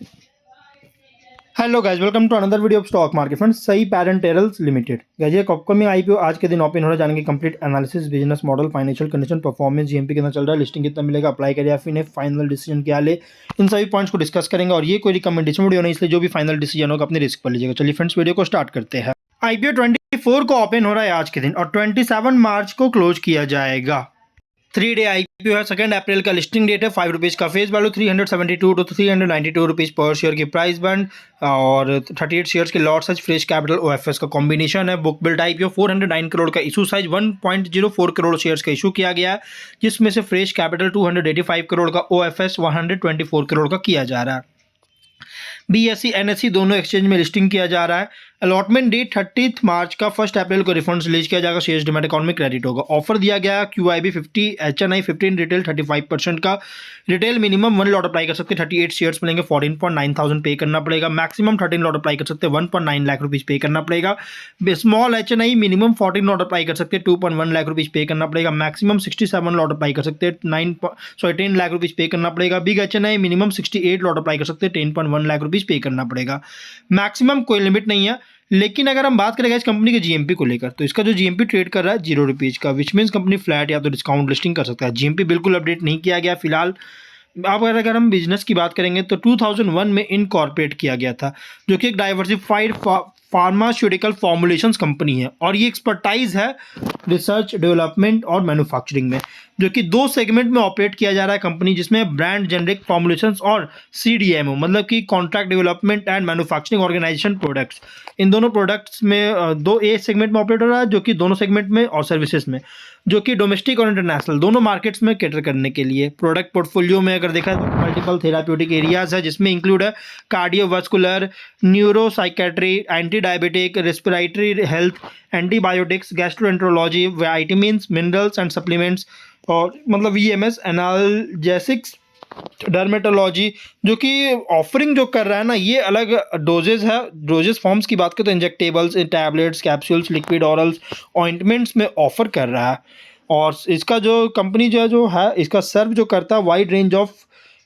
Hello guys, welcome to another video of stock market friends. सही parenterals limited guys, ये upcoming IPO आज के दिन ओपन हो रहा है। जानेंगे complete analysis, business model, financial condition, performance, GMP कितना चल रहा है, लिस्टिंग कितना मिलेगा, अप्लाई करिए या फिर नहीं, फाइनल डिसीजन क्या ले, इन सभी पॉइंट्स को डिस्कस करेंगे। और ये कोई रिकमेंडेशन वीडियो नहीं, इसलिए जो भी फाइनल डिसीजन होगा अपने रिस्क पर लीजिएगा। चलिए फ्रेंड्स, वीडियो को स्टार्ट करते हैं। आईपीओ 24 को ओपन हो रहा है आज के दिन और 27 मार्च को क्लोज किया जाएगा। 3 डे आईपीओ है। 2 अप्रैल का लिस्टिंग डेट है। 5 रुपीज़ का फेस वैल्यू, 372 टू 392 रुपीज़ पर शेयर की प्राइस बैंड और 38 शेयर्स के lot size, fresh capital OFS का कॉम्बिनेशन है। बुक बिल्ड आईपीओ 409 करोड़ का इशू साइज, 1.04 करोड़ शेयर्स का इशू किया गया है, जिसमें से फ्रेश कैपिटल 285 करोड़ का, ओएफएस 124 करोड़ का किया जा रहा है। बीएसई एनएसई दोनों एक्सचेंज में लिस्टिंग किया जा रहा है। अलॉटमेंट डेट 30 मार्च का। 1 अप्रैल को रिफंड रिलीज किया जाएगा। शेयर्स डिमेट अकाउंट में क्रेडिट होगा। ऑफर दिया गया QIB 50, HNI 15, रिटेल 35% का। रिटेल मिनिमम 1 लॉट अप्लाई कर सकते हैं, 38 शेयर्स मिलेंगे, 14.9 थाउजेंड पे करना पड़ेगा। मैक्सिमम 13 लॉट अप्लाई कर सकते हैं, 1.9 लाख रुपीज़ पे करना पड़ेगा। Small HNI minimum 14 lot apply कर सकते हैं, 2.1 लाख रुपीज़ पे करना पड़ेगा। मैक्सिमम 67 लॉट अप्लाई कर सकते हैं, 10 लाख रुपीज़ पे करना पड़ेगा। Big HNI minimum 68 lot apply कर सकते हैं, 10.1 लाख रुपीज़ पे करना पड़ेगा। मैक्सिमम कोई लिमिट नहीं है। लेकिन अगर हम बात करेंगे इस कंपनी के जीएमपी को लेकर, तो इसका जो जीएमपी ट्रेड कर रहा है 0 रुपीज़ का, विच मीन्स कंपनी फ्लैट या तो डिस्काउंट लिस्टिंग कर सकता है। जीएमपी बिल्कुल अपडेट नहीं किया गया फिलहाल। अब अगर हम बिजनेस की बात करेंगे तो 2001 में इनकॉर्पोरेट किया गया था, जो कि एक डाइवर्सिफाइड फार्मास्यूटिकल फॉर्मुलेशंस कंपनी है। और ये एक्सपर्टाइज है रिसर्च, डेवलपमेंट और मैन्युफैक्चरिंग में, जो कि 2 सेगमेंट में ऑपरेट किया जा रहा है कंपनी, जिसमें ब्रांड जेनरिक फॉर्मुलेशंस और CDMO मतलब कि contract development and manufacturing organisation products. इन दोनों प्रोडक्ट्स में 2 ए सेगमेंट में ऑपरेट हो रहा है, जो कि दोनों सेगमेंट में, और सर्विसेज में, जो कि डोमेस्टिक और इंटरनेशनल दोनों मार्केट्स में कैटर करने के लिए। प्रोडक्ट पोर्टफोलियो में अगर देखा तो मल्टीपल थेराप्यूटिक एरियाज है, जिसमें इंक्लूड है cardiovascular, neuro psychiatry, anti diabetic, respiratory health, antibiotics, gastroenterology, vitamins, minerals and supplements, और मतलब VMS, एनाल्जेसिक्स, डर्मेटोलॉजी। जो कि ऑफरिंग जो कर रहा है ना, ये अलग डोजेज है। डोजेज फॉर्म्स की बात करें तो injectables, tablets, capsules, liquid, orals, ointments में ऑफर कर रहा है। और इसका जो कंपनी जो है इसका सर्व जो करता है wide range of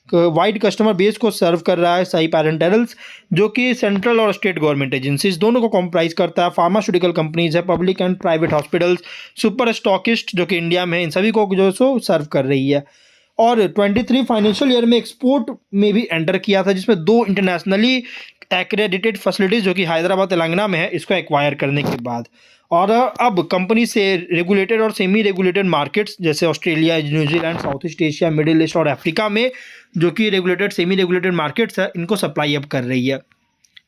wide customer base को सर्व कर रहा है। सही पैरेंटल्स, जो कि सेंट्रल और स्टेट गवर्नमेंट एजेंसीज दोनों को कॉम्प्राइज करता है। फार्मास्यूटिकल कंपनीज है, public and private hospitals, super stockist जो कि इंडिया में, इन सभी को जो सो सर्व कर रही है। और 23 फाइनेंशियल ईयर में एक्सपोर्ट में भी एंटर किया था, जिसमें 2 इंटरनेशनली एक्रेडिटेड फैसिलिटीज़, जो कि हैदराबाद तेलंगाना में है, इसको एक्वायर करने के बाद। और अब कंपनी से रेगुलेटेड और सेमी रेगुलेटेड मार्केट्स जैसे Australia, New Zealand, south east Asia, middle east और अफ्रीका में, जो कि रेगुलेटेड सेमी रेगुलेटेड मार्केट्स है, इनको सप्लाई अब कर रही है।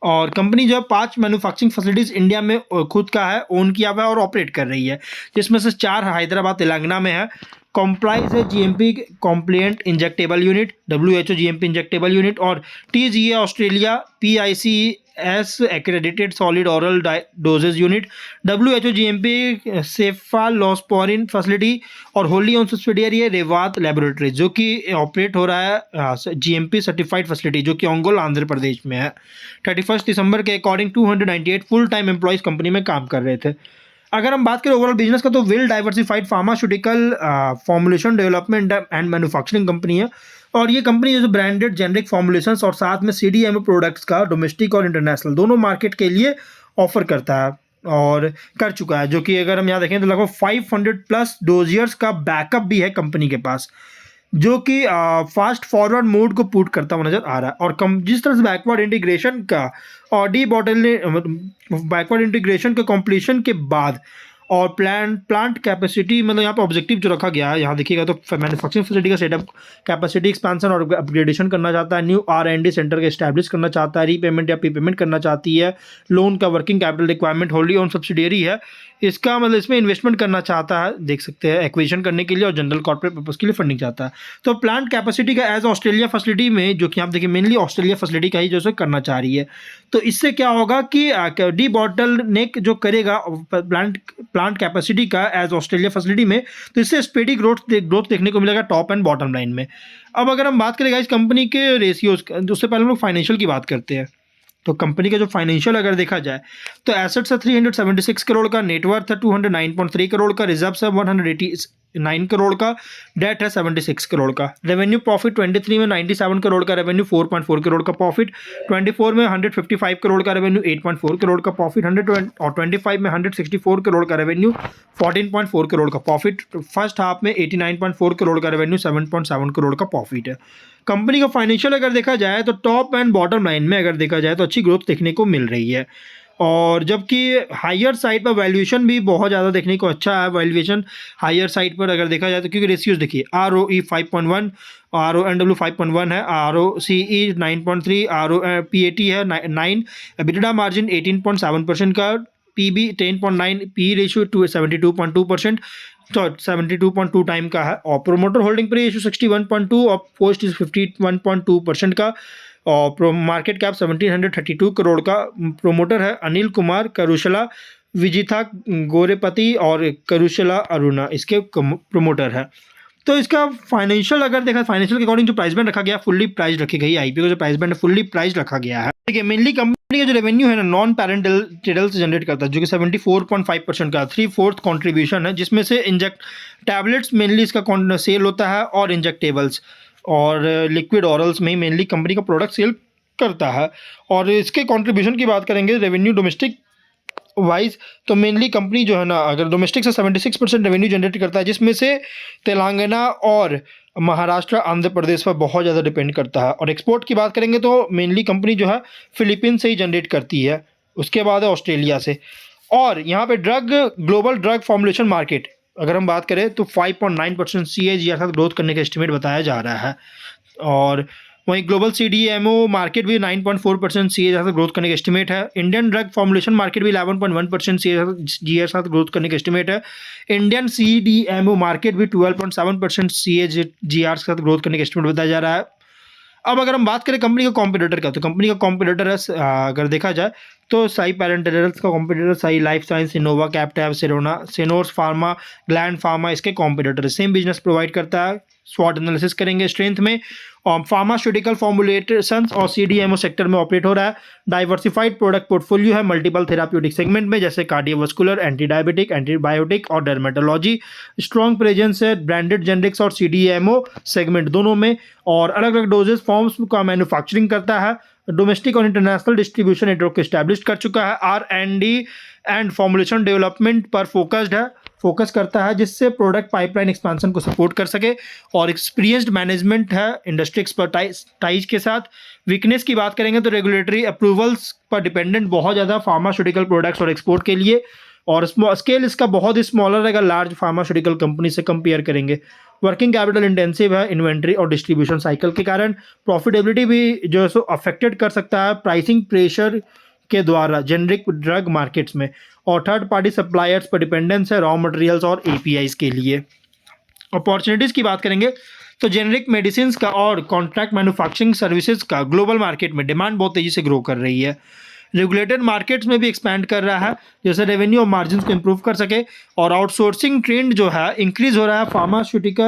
और कंपनी जो है 5 मैन्युफैक्चरिंग फैसिलिटीज़ इंडिया में खुद का है, ओन किया हुआ है और ऑपरेट कर रही है, जिसमें से 4 हैदराबाद तेलंगाना में है। कॉम्प्लाइज है GMP compliant injectable unit, WHO GMP injectable unit, और TGA Australia PICS accredited solid oral dosages unit, WHO GMP cephalosporin facility, और होली ऑन सब्सिडियरी है रेवात लेबोरेटरी, जो कि ऑपरेट हो रहा है GMP सर्टिफाइड फैसिलिटी, जो कि ओंगोल आंध्र प्रदेश में है। 31 दिसंबर के according 298 full time employees company में काम कर रहे थे। अगर हम बात करें ओवरऑल बिजनेस का, तो well diversified pharmaceutical formulation development and manufacturing company है। और ये कंपनी जो ब्रांडेड जेनरिक फॉर्मुलेशंस और साथ में CDMO प्रोडक्ट्स का डोमेस्टिक और इंटरनेशनल दोनों मार्केट के लिए ऑफर करता है और कर चुका है। जो कि अगर हम यहाँ देखें तो लगभग 500+ डोजियर्स का बैकअप भी है कंपनी के पास, जो कि फास्ट फॉरवर्ड मोड को पुट करता हुआ नजर आ रहा है। और कम जिस तरह से बैकवर्ड इंटीग्रेशन का और बैकवर्ड इंटीग्रेशन के कंप्लीशन के बाद और प्लांट कैपेसिटी, मतलब यहाँ पे ऑब्जेक्टिव जो रखा गया है, यहाँ देखिएगा तो मैन्युफैक्चरिंग फैसिलिटी का सेटअप, कैपेसिटी एक्सपेंशन और अपग्रेडेशन करना चाहता है, न्यू R&D सेंटर का एस्टैब्लिश करना चाहता है, रीपेमेंट या प्रीपेमेंट करना चाहती है, लोन का वर्किंग कैपिटल रिक्वायरमेंट होल्डी ऑन सब्सिडियरी है इसका, मतलब इसमें इन्वेस्टमेंट करना चाहता है, देख सकते हैं एक्विजिशन करने के लिए, और जनरल कॉर्पोरेट पर्पस के लिए फंडिंग चाहता है। तो प्लांट कैपेसिटी का एज ऑस्ट्रेलिया फैसिलिटी में, जो कि आप देखिए मेनली ऑस्ट्रेलिया फैसिलिटी का ही जो करना चाह रही है। तो इससे क्या होगा कि डी बॉटल नेक जो करेगा प्लांट कैपेसिटी का एज ऑस्ट्रेलिया फैसिलिटी में, तो इससे स्पीडी ग्रोथ देखने को मिलेगा टॉप एंड बॉटम लाइन में। अब अगर हम बात करेंगे इस कंपनी के रेशियोज, उससे पहले हम लोग फाइनेंशियल की बात करते हैं। तो कंपनी का जो फाइनेंशियल अगर देखा जाए तो एसेट्स है 376 करोड़ का, नेटवर्थ है 209.3 करोड़ का, रिजर्व्स है 189 करोड़ का, डेट है 76 करोड़ का। रेवेन्यू प्रॉफिट 23 में 97 करोड़ का रेवेन्यू, 4.4 करोड़ का प्रॉफिट, 24 में 155 करोड़ का रेवेन्यू, 8.4 करोड़ का प्रॉफिट, 25 में 164 करोड़ का रेवेन्यू, 14.4 करोड़ का प्रॉफिट, फर्स्ट हाफ में 89.4 करोड़ का रेवेन्यू, 7.7 करोड़ का प्रॉफिट है। कंपनी का फाइनेंशियल अगर देखा जाए तो टॉप एंड बॉटम लाइन में अगर देखा जाए तो अच्छी ग्रोथ देखने को मिल रही है, और जबकि हायर साइड पर वैल्यूएशन भी बहुत ज़्यादा देखने को अच्छा है। वैल्यूएशन हायर साइड पर अगर देखा जाए तो क्योंकि रेशियोज देखिए, ROE 5.1, RONW 5.1 है, ROCE 9.3, PAT है 9, EBITDA मार्जिन 18.7% का, PB 10.9, PE रेशियो 72.2%, तो 72.2 टाइम का है, और प्रोमोटर होल्डिंग पर रेशियो 61.2 और पोस्ट इज 51.2% का, और मार्केट कैप 1732 करोड़ का। प्रोमोटर है अनिल कुमार करुशला, विजिता गोरेपति और करुशला अरुणा इसके प्रोमोटर है। तो इसका फाइनेंशियल अगर देखा, फाइनेंशियल के अकॉर्डिंग जो प्राइस बैंड रखा गया फुल्ली प्राइस रखी गई, आईपीओ का जो प्राइस बैंड फुल्ली प्राइस रखा गया है। ठीक है, मेनली कंपनी का जो रेवेन्यू है ना नॉन पैरेंटल से जनरेट करता है, जो कि 74.5% का 3/4 कॉन्ट्रीब्यूशन है, जिसमें से इंजेक्ट टैबलेट्स मेनली इसका सेल होता है, और इंजेक्टेबल्स और लिक्विड ऑरल्स में ही मेनली कंपनी का प्रोडक्ट सेल करता है। और इसके कंट्रीब्यूशन की बात करेंगे रेवेन्यू डोमेस्टिक वाइज, तो मेनली कंपनी जो है ना अगर डोमेस्टिक से 76% रेवेन्यू जनरेट करता है, जिसमें से तेलंगाना और महाराष्ट्र आंध्र प्रदेश पर बहुत ज़्यादा डिपेंड करता है। और एक्सपोर्ट की बात करेंगे तो मेनली कंपनी जो है फिलीपींस से ही जनरेट करती है, उसके बाद है ऑस्ट्रेलिया से। और यहाँ पे ग्लोबल ड्रग फॉर्मुलेशन मार्केट अगर हम बात करें तो 5.9% CAGR साथ ग्रोथ करने का एस्टिमेट बताया जा रहा है, और वहीं ग्लोबल CDMO मार्केट भी 9.4% CAGR साथ ग्रोथ करने का एस्टिमेट है। इंडियन ड्रग फॉर्मुलेशन मार्केट भी 11.1% CAGR साथ ग्रोथ करने का एस्टिमेट है। इंडियन CDMO मार्केट भी 12.7% CAGR साथ ग्रोथ करने का एस्टिमेट बताया जा रहा है। अब अगर हम बात करें कंपनी का कॉम्पिटिटर का, तो कंपनी का कॉम्पिटिटर है अगर देखा जाए तो साई पैरेंटल्स का competitor Sai life science, Innova Captab, Senores pharma, Gland pharma इसके कॉम्पिटिटर सेम बिजनेस प्रोवाइड करता है। स्वॉट एनालिसिस करेंगे स्ट्रेंथ में, और फार्मास्यूटिकल फॉर्मुलेशंस और CDMO सेक्टर में ऑपरेट हो रहा है। डाइवर्सिफाइड प्रोडक्ट पोर्टफोलियो है मल्टीपल थेराप्यूटिक सेगमेंट में, जैसे कार्डियोवास्कुलर, एंटी डायबिटिक, एंटीबायोटिक और डर्मेटोलॉजी। स्ट्रॉन्ग प्रेजेंस है ब्रांडेड जेनरिक्स और CDMO सेगमेंट दोनों में, और अलग अलग डोजेज फॉर्म्स का मैन्युफैक्चरिंग करता है। डोमेस्टिक और इंटरनेशनल डिस्ट्रीब्यूशन नेटवर्क एस्टैब्लिश कर चुका है। R&D एंड फॉर्मुलेशन डेवलपमेंट पर फोकस करता है, जिससे प्रोडक्ट पाइपलाइन एक्सपेंशन को सपोर्ट कर सके, और एक्सपीरियंस्ड मैनेजमेंट है इंडस्ट्री एक्सपर्टाइज के साथ। वीकनेस की बात करेंगे तो रेगुलेटरी अप्रूवल्स पर डिपेंडेंट बहुत ज़्यादा फार्मास्यूटिकल प्रोडक्ट्स और एक्सपोर्ट के लिए, और स्केल इसका बहुत ही स्मॉलर है लार्ज फार्मास्यूटिकल कंपनी से कंपेयर करेंगे। वर्किंग कैपिटल इंटेंसिव है इन्वेंट्री और डिस्ट्रीब्यूशन साइकिल के कारण। प्रॉफिटेबिलिटी भी जो है सो अफेक्टेड कर सकता है प्राइसिंग प्रेशर के द्वारा जेनरिक ड्रग मार्केट्स में, और थर्ड पार्टी सप्लायर्स पर डिपेंडेंस है रॉ मटेरियल्स और APIs के लिए। अपॉर्चुनिटीज़ की बात करेंगे तो जेनरिक मेडिसिन का और कॉन्ट्रैक्ट मैन्युफैक्चरिंग सर्विसेज का ग्लोबल मार्केट में डिमांड बहुत तेज़ी से ग्रो कर रही है। रेगुलेटेड मार्केट्स में भी एक्सपैंड कर रहा है, जैसे रेवेन्यू और मार्जिन को इंप्रूव कर सके, और आउटसोर्सिंग ट्रेंड जो है इंक्रीज हो रहा है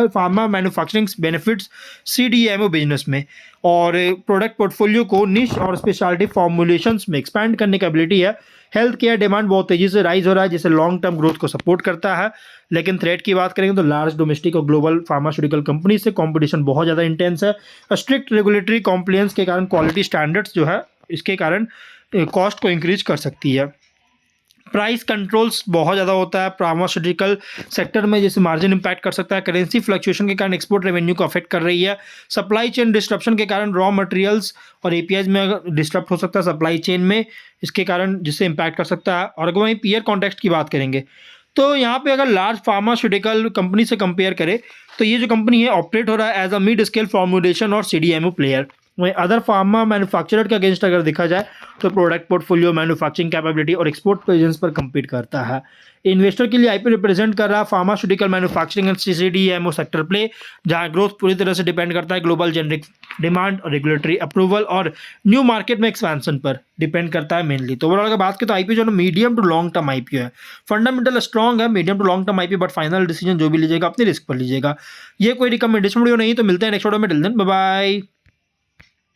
pharma manufacturing benefits CDMO business में, और प्रोडक्ट पोर्टफोलियो को निश और स्पेशलिटी फॉर्मुलेशंस में एक्सपैंड करने की एबिलिटी है। हेल्थ केयर डिमांड बहुत तेज़ी से राइज हो रहा है, जिससे लॉन्ग टर्म ग्रोथ को सपोर्ट करता है। लेकिन थ्रेट की बात करेंगे तो लार्ज डोमेस्टिक और ग्लोबल फार्मास्यूटिकल कंपनी से कंपटीशन बहुत ज़्यादा इंटेंस है। स्ट्रिक्ट रेगुलेटरी कॉम्प्लायंस के कारण क्वालिटी स्टैंडर्ड्स जो है इसके कारण कॉस्ट को इंक्रीज कर सकती है। प्राइस कंट्रोल्स बहुत ज़्यादा होता है फार्मास्यूटिकल सेक्टर में, जैसे मार्जिन इंपैक्ट कर सकता है। करेंसी फ्लक्चुएशन के कारण एक्सपोर्ट रेवेन्यू को अफेक्ट कर रही है। सप्लाई चेन डिस्ट्रप्शन के कारण रॉ मटेरियल्स और APIs में डिस्टर्ब हो सकता है सप्लाई चेन में, इसके कारण जिससे इंपैक्ट कर सकता है। और अगर वहीं पीयर कॉन्टेक्स्ट की बात करेंगे तो यहाँ पे अगर लार्ज फार्मास्यूटिकल कंपनी से कंपेयर करें तो ये जो कंपनी है ऑपरेट हो रहा है as a mid scale formulation और CDMO प्लेयर। वहीं अदर फार्मा मैन्युफैक्चरर के अगेंस्ट अगर देखा जाए तो प्रोडक्ट पोर्टफोलियो, मैन्युफैक्चरिंग कैपेबिलिटी और एक्सपोर्ट प्रेजेंस पर कम्पीट करता है। इन्वेस्टर के लिए IPO रिप्रेजेंट कर रहा है pharmaceutical manufacturing and CDMO sector play, जहां ग्रोथ पूरी तरह से डिपेंड करता है ग्लोबल जेनरिक डिमांड और रेगुलेटरी अप्रूवल और न्यू मार्केट में एक्सपेंशन पर डिपेंड करता है मेनली। तो ओवरऑल अगर बात करें तो IPO जो है medium to long term IPO है, फंडामेंटल स्ट्रॉन्ग है, medium to long term IPO, but final decision जो भी लीजिएगा अपने रिस्क पर लीजिएगा। ये कोई रिकमेंडेशन वीडियो नहीं, तो मिलते हैं नेक्स्ट वीडियो में। Till then bye bye.